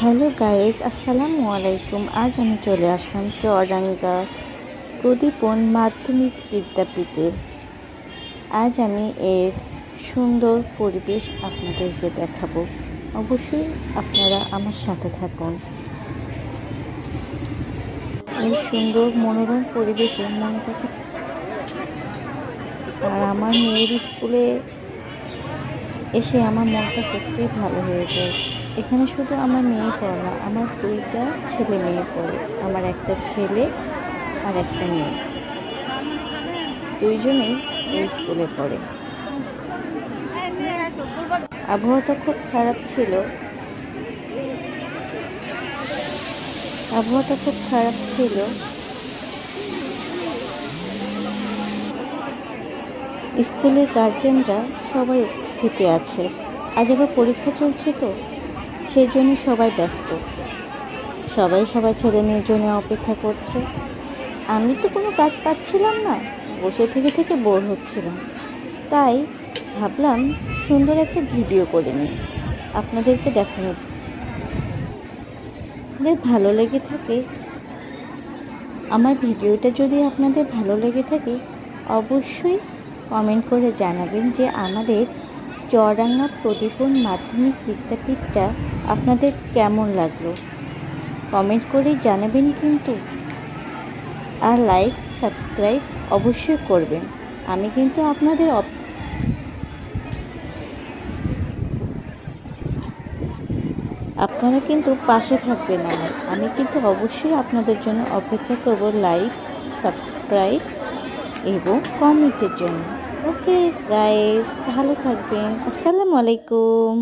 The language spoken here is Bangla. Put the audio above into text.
হ্যালো গাইস, আসসালামু আলাইকুম। আজ আমি চলে আসলাম চুয়াডাঙ্গা প্রদীপন মাধ্যমিক বিদ্যাপীঠে। আজ আমি এর সুন্দর পরিবেশ আপনাদেরকে দেখাবো। অবশ্যই আপনারা আমার সাথে থাকুন। এই সুন্দর মনোরম পরিবেশে মনটাকে আর আমার মেয়ের স্কুলে এসে আমার মনটা সত্যিই ভালো হয়ে যায়। এখানে শুধু আমার মেয়ে পড়ে না, আমার দুইটা ছেলে মেয়ে পড়ে। আমার একটা ছেলে আর একটা মেয়ে, দুইজনেই এই স্কুলে পড়ে। আবহাওয়াটা খুব খারাপ ছিল, স্কুলের গার্জেনরা সবাই উপস্থিতি আছে। আজ আবার পরীক্ষা চলছে, তো সেই জন্য সবাই ব্যস্ত। সবাই ছেলে মেয়ের জন্য অপেক্ষা করছে। আমি তো কোনো কাজ পাচ্ছিলাম না, বসে থেকে বোর হচ্ছিলাম। তাই ভাবলাম সুন্দর একটা ভিডিও করে নিই, আপনাদেরকে দেখানোর। ভালো লেগে থাকে আমার ভিডিওটা, যদি আপনাদের ভালো লেগে থাকে অবশ্যই কমেন্ট করে জানাবেন যে আমাদের চুয়াডাঙ্গা প্রদীপন মাধ্যমিক বিদ্যাপীঠটা আপনাদের কেমন লাগলো। কমেন্ট করে জানাবেন কিন্তু, আর লাইক সাবস্ক্রাইব অবশ্যই করবেন। আমি কিন্তু আপনাদের আপনারা কিন্তু পাশে থাকবেন আমি কিন্তু অবশ্যই আপনাদের জন্য অপেক্ষা করব লাইক সাবস্ক্রাইব এবং কমেন্টের জন্য। ওকে গাইস, ভালো থাকবেন। আসসালামু আলাইকুম।